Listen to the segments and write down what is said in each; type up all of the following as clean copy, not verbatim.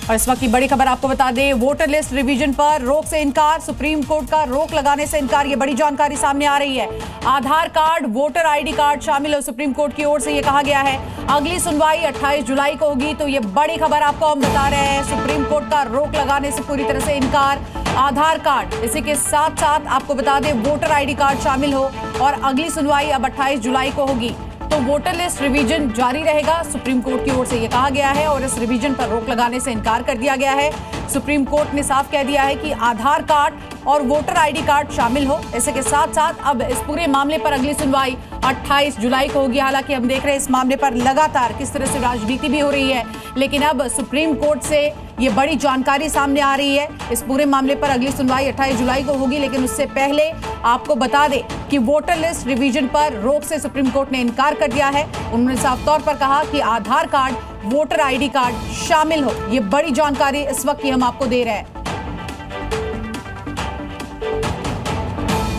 और इस वक्त की बड़ी खबर आपको बता दें, वोटर लिस्ट रिवीजन पर रोक से इनकार, सुप्रीम कोर्ट का रोक लगाने से इनकार। ये बड़ी जानकारी सामने आ रही है। आधार कार्ड, वोटर आईडी कार्ड शामिल हो, सुप्रीम कोर्ट की ओर से ये कहा गया है। अगली सुनवाई 28 जुलाई को होगी। तो ये बड़ी खबर आपको हम बता रहे हैं, सुप्रीम कोर्ट का रोक लगाने से पूरी तरह से इनकार। आधार कार्ड, इसी के साथ साथ आपको बता दें वोटर आईडी कार्ड शामिल हो और अगली सुनवाई अब 28 जुलाई को होगी। तो वोटर लिस्ट रिवीजन जारी रहेगा, सुप्रीम कोर्ट की ओर से यह कहा गया है और इस रिवीजन पर रोक लगाने से इनकार कर दिया गया है। सुप्रीम कोर्ट ने साफ कह दिया है कि आधार कार्ड और वोटर आईडी कार्ड शामिल हो। इसके के साथ साथ अब इस पूरे मामले पर अगली सुनवाई 28 जुलाई को होगी। हालांकि हम देख रहे हैं इस मामले पर लगातार किस तरह से राजनीति भी हो रही है, लेकिन अब सुप्रीम कोर्ट से ये बड़ी जानकारी सामने आ रही है। इस पूरे मामले पर अगली सुनवाई 28 जुलाई को होगी, लेकिन उससे पहले आपको बता दें कि वोटर लिस्ट रिवीजन पर रोक से सुप्रीम कोर्ट ने इनकार कर दिया है। उन्होंने साफ तौर पर कहा कि आधार कार्ड, वोटर आईडी कार्ड शामिल हो। ये बड़ी जानकारी इस वक्त की हम आपको दे रहे हैं।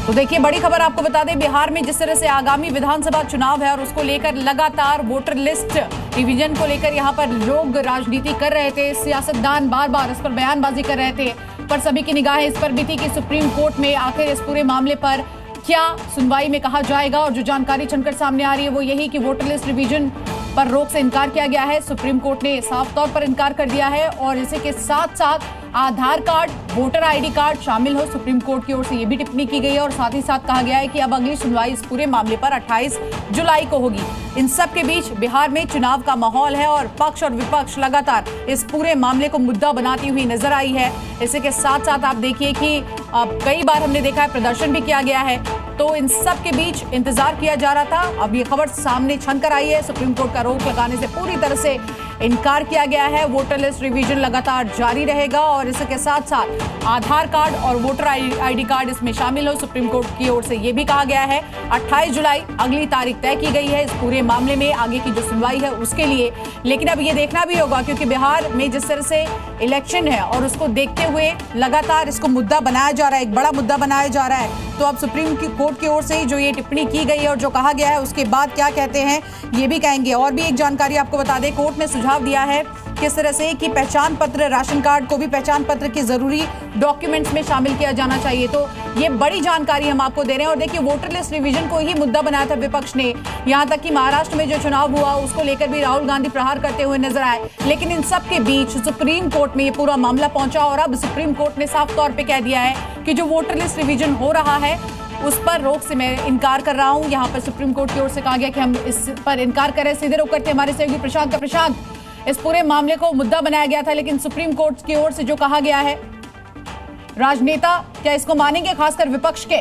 तो देखिए, बड़ी खबर आपको बता दें, बिहार में जिस तरह से आगामी विधानसभा चुनाव है और उसको लेकर लगातार वोटर लिस्ट रिवीजन को लेकर यहां पर लोग राजनीति कर रहे थे, सियासतदान बार बार इस पर बयानबाजी कर रहे थे, पर सभी की निगाहें इस पर भी थी कि सुप्रीम कोर्ट में आखिर इस पूरे मामले पर क्या सुनवाई में कहा जाएगा। और जो जानकारी छनकर सामने आ रही है वो यही कि वोटर लिस्ट रिवीजन पर रोक से इनकार किया गया है। सुप्रीम कोर्ट ने साफ तौर पर इनकार कर दिया है और इसी के साथ साथ आधार कार्ड, वोटर आईडी कार्ड शामिल हो, सुप्रीम कोर्ट की ओर से यह भी टिप्पणी की गई है। और साथ ही साथ कहा गया है कि अब अगली सुनवाई इस पूरे मामले पर 28 जुलाई को होगी। इन सब के बीच बिहार में चुनाव का माहौल है और पक्ष और विपक्ष लगातार इस पूरे मामले को मुद्दा बनाती हुई नजर आई है। इसी के साथ साथ आप देखिए कि कई बार हमने देखा है प्रदर्शन भी किया गया है। तो इन सब के बीच इंतजार किया जा रहा था, अब ये खबर सामने छनकर आई है। सुप्रीम कोर्ट का रोक लगाने से पूरी तरह से इनकार किया गया है। वोटर लिस्ट रिवीजन लगातार जारी रहेगा और इसके साथ साथ आधार कार्ड और वोटर आईडी कार्ड इसमें शामिल हो। सुप्रीम कोर्ट की ओर से यह भी कहा गया है 28 जुलाई अगली तारीख तय की गई है इस पूरे मामले में आगे की जो सुनवाई है उसके लिए। लेकिन अब ये देखना भी होगा, क्योंकि बिहार में जिस तरह से इलेक्शन है और उसको देखते हुए लगातार इसको मुद्दा बनाया जा रहा है, एक बड़ा मुद्दा बनाया जा रहा है। तो अब सुप्रीम कोर्ट की ओर से जो ये टिप्पणी की गई है और जो कहा गया है उसके बाद क्या कहते हैं ये भी कहेंगे। और भी एक जानकारी आपको बता दें, कोर्ट ने सुझाव दिया है किस तरह से कि पहचान पत्र, राशन कार्ड को भी पहचान पत्र के जरूरी डॉक्यूमेंट्स में शामिल किया जाना चाहिए। तो ये बड़ी जानकारी हम आपको दे रहे हैं। और देखिए, वोटर लिस्ट रिवीजन को ही मुद्दा बनाया था विपक्ष ने, यहां तक कि महाराष्ट्र में जो चुनाव हुआ उसको लेकर भी राहुल गांधी प्रहार करते हुए नजर आए। लेकिन इन सब के बीच सुप्रीम कोर्ट में ये पूरा मामला पहुंचा और अब सुप्रीम कोर्ट ने साफ तौर पर कह दिया है कि जो वोटर लिस्ट रिवीजन हो रहा है उस पर रोक से मैं इनकार कर रहा हूं। यहां पर सुप्रीम कोर्ट की ओर से कहा गया कि हम इस पर इनकार करें। सीधे रुख करते हमारे सहयोगी प्रशांत, इस पूरे मामले को मुद्दा बनाया गया था, लेकिन सुप्रीम कोर्ट की ओर से जो कहा गया है, राजनेता क्या इसको मानेंगे, खासकर विपक्ष के?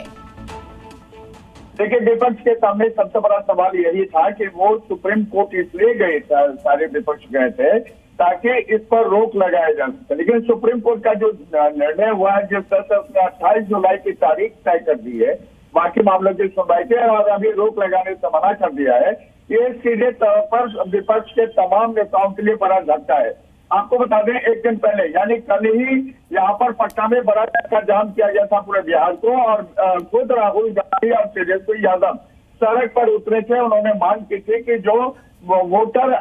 देखिए, विपक्ष के सामने सबसे बड़ा सवाल यही था कि वो सुप्रीम कोर्ट इसलिए गए, सारे विपक्ष गए थे ताकि इस पर रोक लगाया जा सके। लेकिन सुप्रीम कोर्ट का जो निर्णय हुआ है, जिस तरह से उसने 28 जुलाई की तारीख तय कर दी है बाकी मामलों की सुनवाई के, और अभी रोक लगाने से मना कर दिया है, ये सीधे तौर पर विपक्ष के तमाम नेताओं के लिए बड़ा झटका है। आपको बता दें, एक दिन पहले यानी कल ही यहाँ पर पटना में बड़ा चक्का जाम किया गया था पूरे बिहार को, और खुद राहुल गांधी और तेजस्वी यादव सड़क पर उतरे थे। उन्होंने मांग की थी कि जो वोटर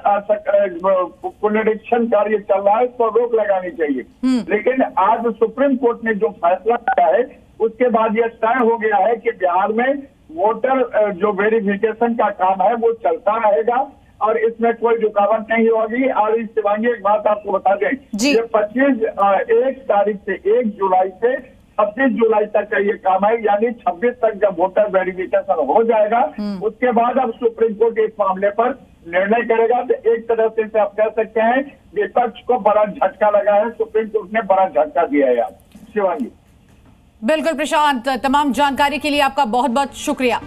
पुनरीक्षण कार्य चल रहा है उस पर रोक लगानी चाहिए। लेकिन आज सुप्रीम कोर्ट ने जो फैसला किया है उसके बाद यह तय हो गया है कि बिहार में वोटर जो वेरिफिकेशन का काम है वो चलता रहेगा और इसमें कोई रुकावट नहीं होगी। और इस शिवांगी एक बात आपको बता दें, ये 1 तारीख से 1 जुलाई से 26 जुलाई तक का ये काम है, यानी 26 तक जब वोटर वेरिफिकेशन हो जाएगा उसके बाद अब सुप्रीम कोर्ट इस मामले पर निर्णय करेगा। तो एक तरह से आप कह सकते हैं विपक्ष को बड़ा झटका लगा है, सुप्रीम कोर्ट ने बड़ा झटका दिया है। शिवांगी। बिल्कुल प्रशांत, तमाम जानकारी के लिए आपका बहुत बहुत शुक्रिया।